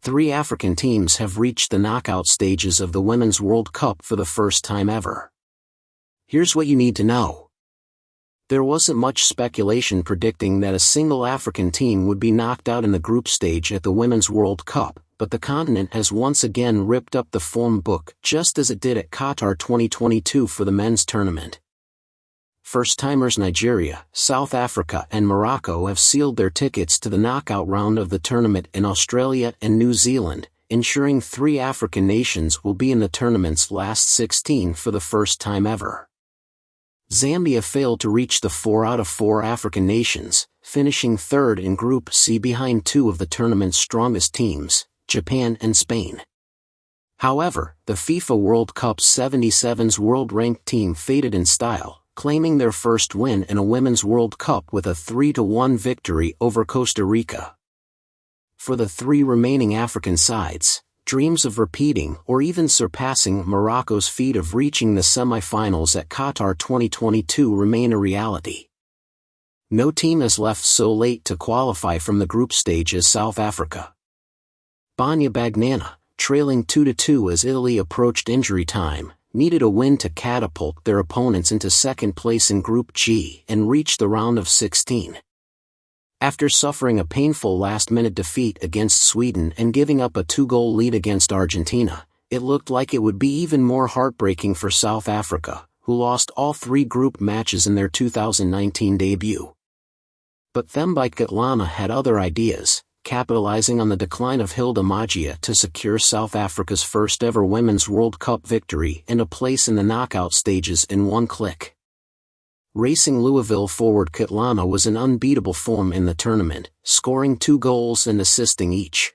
3 African teams have reached the knockout stages of the Women's World Cup for the first time ever. Here's what you need to know. There wasn't much speculation predicting that a single African team would be knocked out in the group stage at the Women's World Cup, but the continent has once again ripped up the form book just as it did at Qatar 2022 for the men's tournament. First-timers Nigeria, South Africa and Morocco have sealed their tickets to the knockout round of the tournament in Australia and New Zealand, ensuring 3 African nations will be in the tournament's last 16 for the first time ever. Zambia failed to reach the 4 out of 4 African nations, finishing third in Group C behind 2 of the tournament's strongest teams, Japan and Spain. However, the FIFA World Cup 77's world-ranked team faded in style, claiming their first win in a Women's World Cup with a 3-1 victory over Costa Rica. For the 3 remaining African sides, dreams of repeating or even surpassing Morocco's feat of reaching the semi-finals at Qatar 2022 remain a reality. No team has left so late to qualify from the group stage as South Africa. Banya Bagnana, trailing 2-2 as Italy approached injury time, needed a win to catapult their opponents into second place in Group G and reach the round of 16. After suffering a painful last-minute defeat against Sweden and giving up a 2-goal lead against Argentina, it looked like it would be even more heartbreaking for South Africa, who lost all 3 group matches in their 2019 debut. But Thembi Kgatlana had other ideas, capitalizing on the decline of Hilda Magia to secure South Africa's first-ever Women's World Cup victory and a place in the knockout stages in one click. Racing Louisville forward Kgatlana was in unbeatable form in the tournament, scoring 2 goals and assisting each.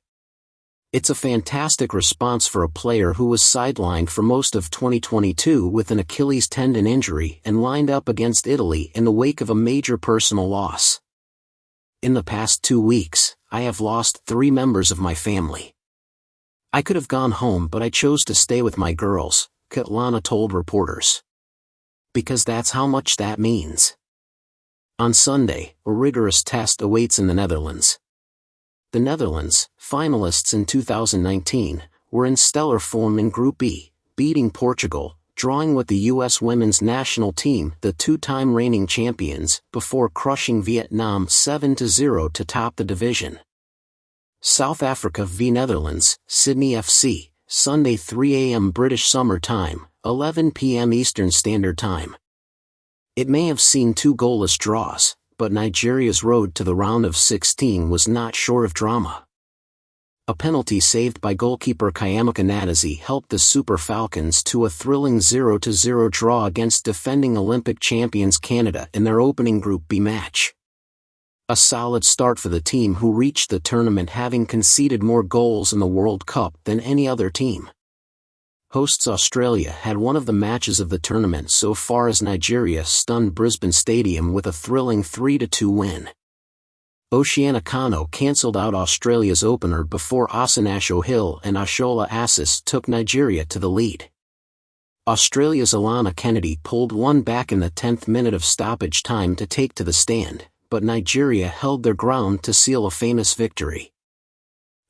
It's a fantastic response for a player who was sidelined for most of 2022 with an Achilles tendon injury and lined up against Italy in the wake of a major personal loss. In the past 2 weeks, I have lost 3 members of my family. I could have gone home but I chose to stay with my girls, Kgatlana told reporters. Because that's how much that means. On Sunday, a rigorous test awaits in the Netherlands. The Netherlands, finalists in 2019, were in stellar form in Group E, beating Portugal, drawing with the U.S. women's national team, the 2-time reigning champions, before crushing Vietnam 7-0 to top the division. South Africa v Netherlands, Sydney FC, Sunday 3 a.m. British Summer Time, 11 p.m. Eastern Standard Time. It may have seen 2 goalless draws, but Nigeria's road to the round of 16 was not short of drama. A penalty saved by goalkeeper Chiamaka Nnadozie helped the Super Falcons to a thrilling 0-0 draw against defending Olympic champions Canada in their opening Group B match. A solid start for the team who reached the tournament having conceded more goals in the World Cup than any other team. Hosts Australia had one of the matches of the tournament so far as Nigeria stunned Brisbane Stadium with a thrilling 3-2 win. Oceana Kano cancelled out Australia's opener before Osunasho Hill and Ashola Assis took Nigeria to the lead. Australia's Alana Kennedy pulled one back in the 10th minute of stoppage time to take to the stand, but Nigeria held their ground to seal a famous victory.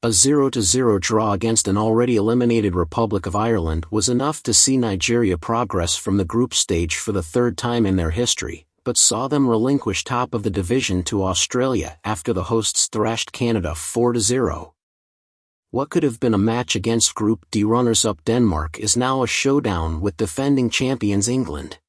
A 0-0 draw against an already eliminated Republic of Ireland was enough to see Nigeria progress from the group stage for the 3rd time in their history, but saw them relinquish top of the division to Australia after the hosts thrashed Canada 4-0. What could have been a match against Group D runners-up Denmark is now a showdown with defending champions England.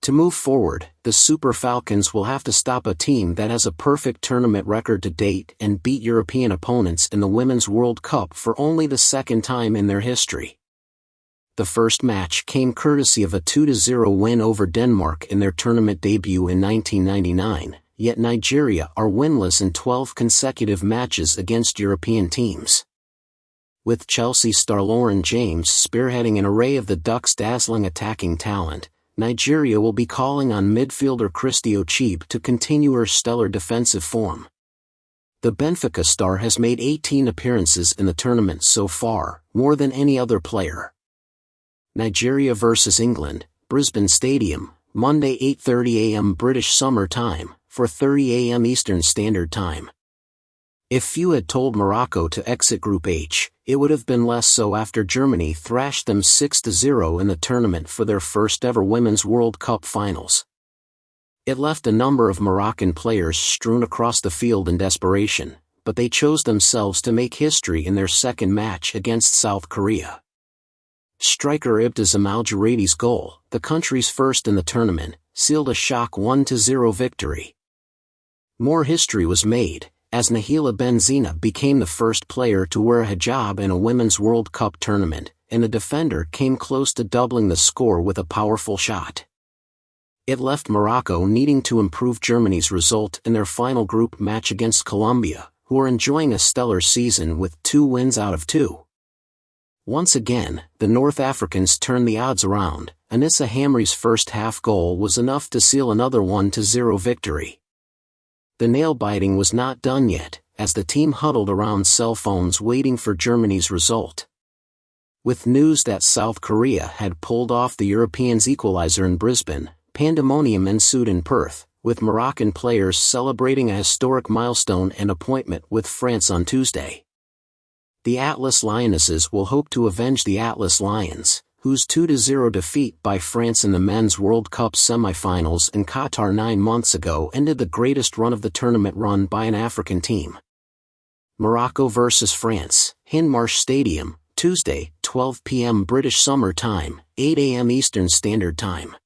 To move forward, the Super Falcons will have to stop a team that has a perfect tournament record to date and beat European opponents in the Women's World Cup for only the 2nd time in their history. The first match came courtesy of a 2-0 win over Denmark in their tournament debut in 1999, yet Nigeria are winless in 12 consecutive matches against European teams. With Chelsea star Lauren James spearheading an array of the Ducks' dazzling attacking talent, Nigeria will be calling on midfielder Christy Ochebe to continue her stellar defensive form. The Benfica star has made 18 appearances in the tournament so far, more than any other player. Nigeria vs England, Brisbane Stadium, Monday 8:30 a.m. British Summer Time, 4:30 a.m. Eastern Standard Time. If few had told Morocco to exit Group H, it would have been less so after Germany thrashed them 6-0 in the tournament for their first ever Women's World Cup finals. It left a number of Moroccan players strewn across the field in desperation, but they chose themselves to make history in their second match against South Korea. Striker Ibtisam Al-Juraidi's goal, the country's first in the tournament, sealed a shock 1-0 victory. More history was made, as Nahila Benzina became the first player to wear a hijab in a Women's World Cup tournament, and the defender came close to doubling the score with a powerful shot. It left Morocco needing to improve Germany's result in their final group match against Colombia, who are enjoying a stellar season with 2 wins out of 2. Once again, the North Africans turned the odds around. Anissa Hamri's first half goal was enough to seal another 1-0 victory. The nail-biting was not done yet, as the team huddled around cell phones waiting for Germany's result. With news that South Korea had pulled off the Europeans' equalizer in Brisbane, pandemonium ensued in Perth, with Moroccan players celebrating a historic milestone and appointment with France on Tuesday. The Atlas Lionesses will hope to avenge the Atlas Lions, whose 2-0 defeat by France in the Men's World Cup semi-finals in Qatar 9 months ago ended the greatest run of the tournament run by an African team. Morocco vs France, Hindmarsh Stadium, Tuesday, 12 p.m. British Summer Time, 8 a.m. Eastern Standard Time.